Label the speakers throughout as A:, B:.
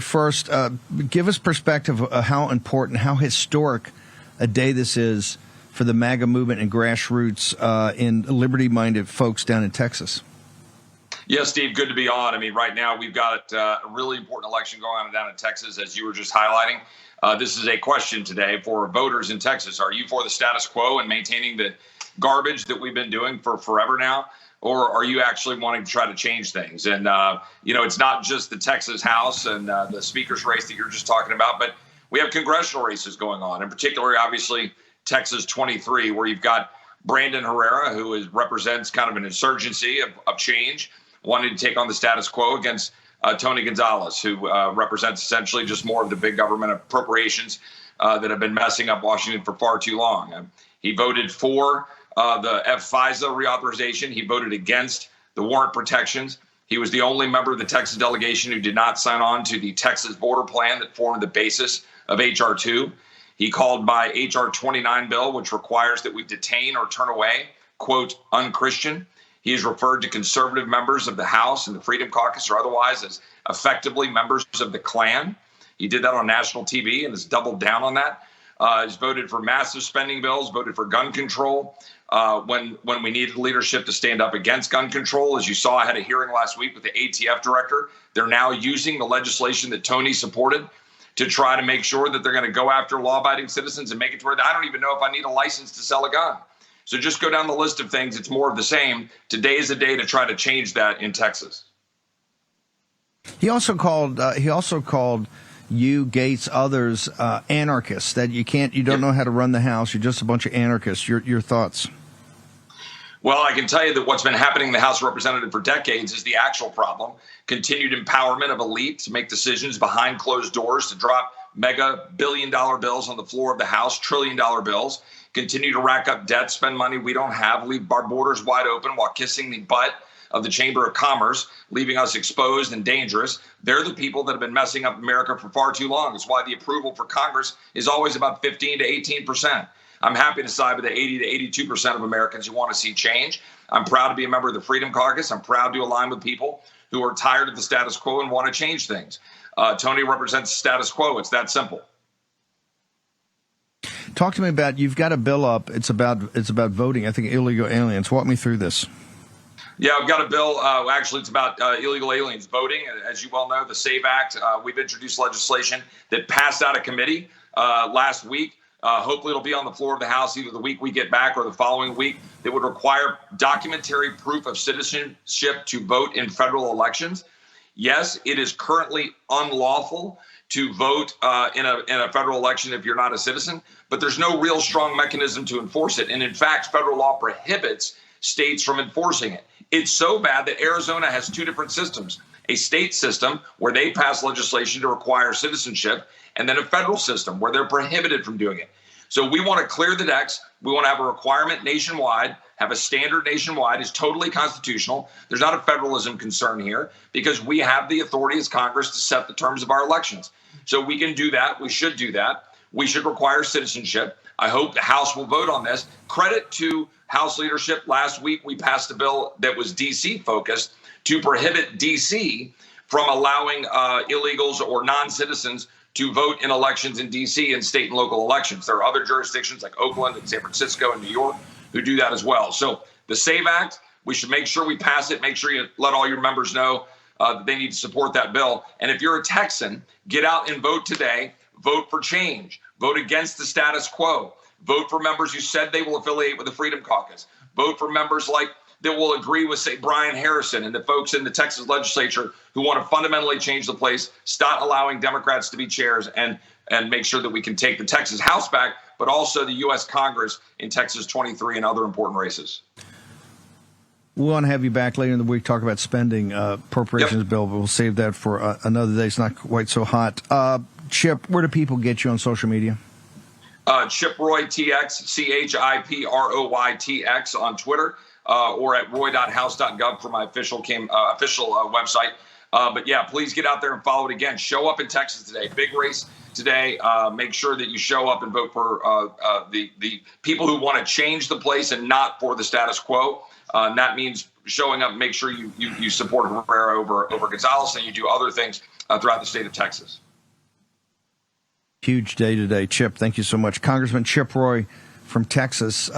A: First, give us perspective of how important, how historic a day this is for the MAGA movement and grassroots in liberty-minded folks down in Texas.
B: Yeah, Steve, good to be on. I mean, right now we've got a really important election going on down in Texas, as you were just highlighting. This is a question today for voters in Texas. Are you for the status quo and maintaining the garbage that we've been doing for forever now? Or are you actually wanting to try to change things? And, it's not just the Texas House and the speaker's race that you're just talking about, but we have congressional races going on, in particular, obviously, Texas 23, where you've got Brandon Herrera, who represents kind of an insurgency of change, wanting to take on the status quo against Tony Gonzalez, who represents essentially just more of the big government appropriations that have been messing up Washington for far too long. He voted for the FISA reauthorization. He voted against the warrant protections. He was the only member of the Texas delegation who did not sign on to the Texas border plan that formed the basis of H.R. 2. He called by H.R. 29 bill, which requires that we detain or turn away, quote, unchristian. He has referred to conservative members of the House and the Freedom Caucus or otherwise as effectively members of the Klan. He did that on national TV and has doubled down on that. Has voted for massive spending bills, voted for gun control when we needed leadership to stand up against gun control. As you saw, I had a hearing last week with the ATF director. They're now using the legislation that Tony supported to try to make sure that they're going to go after law-abiding citizens and make it to where I don't even know if I need a license to sell a gun. So just go down the list of things. It's more of the same. Today is a day to try to change that in Texas.
A: He also called you, Gates, others, anarchists, that you don't know how to run the House. You're just a bunch of anarchists. Your thoughts?
B: Well, I can tell you that what's been happening in the House of Representatives for decades is the actual problem. Continued empowerment of elite to make decisions behind closed doors, to drop mega billion-dollar bills on the floor of the House, trillion-dollar bills, continue to rack up debt, spend money we don't have, leave our borders wide open while kissing the butt of the Chamber of Commerce, leaving us exposed and dangerous. They're the people that have been messing up America for far too long. That's why the approval for Congress is always about 15 to 18%. I'm happy to side with the 80 to 82% of Americans who want to see change. I'm proud to be a member of the Freedom Caucus. I'm proud to align with people who are tired of the status quo and want to change things. Tony represents the status quo. It's that simple.
A: Talk to me about, you've got a bill up. It's about voting, I think, illegal aliens. Walk me through this.
B: Yeah, I've got a bill. Actually, it's about illegal aliens voting. As you well know, the SAVE Act, we've introduced legislation that passed out of committee last week. Hopefully it'll be on the floor of the House either the week we get back or the following week, that would require documentary proof of citizenship to vote in federal elections. Yes, it is currently unlawful to vote in a federal election if you're not a citizen, but there's no real strong mechanism to enforce it. And in fact, federal law prohibits states from enforcing it. It's so bad that Arizona has two different systems: a state system where they pass legislation to require citizenship, and then a federal system where they're prohibited from doing it. So we want to clear the decks. We want to have a requirement nationwide, have a standard nationwide. It's totally constitutional. There's not a federalism concern here because we have the authority as Congress to set the terms of our elections. So we can do that. We should do that. We should require citizenship. I hope the House will vote on this. Credit to House leadership. Last week, we passed a bill that was D.C. focused to prohibit D.C. from allowing illegals or non-citizens to vote in elections in D.C. and state and local elections. There are other jurisdictions like Oakland and San Francisco and New York who do that as well. So the SAVE Act, we should make sure we pass it. Make sure you let all your members know that they need to support that bill. And if you're a Texan, get out and vote today. Vote for change. Vote against the status quo. Vote for members who said they will affiliate with the Freedom Caucus. Vote for members that will agree with, say, Brian Harrison and the folks in the Texas legislature who want to fundamentally change the place, stop allowing Democrats to be chairs, and make sure that we can take the Texas House back, but also the U.S. Congress in Texas 23 and other important races.
A: We want to have you back later in the week, talk about spending appropriations bill, but we'll save that for another day. It's not quite so hot. Chip, where do people get you on social media?
B: Chip Roy TX, CHIPROYTX on Twitter, or at roy.house.gov for my official website. But yeah, please get out there and follow it again. Show up in Texas today. Big race today. Make sure that you show up and vote for the people who want to change the place and not for the status quo. And that means showing up. Make sure you support Herrera over Gonzalez, and you do other things throughout the state of Texas.
A: Huge day today. Chip, thank you so much. Congressman Chip Roy from Texas.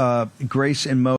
A: Grace and Mo.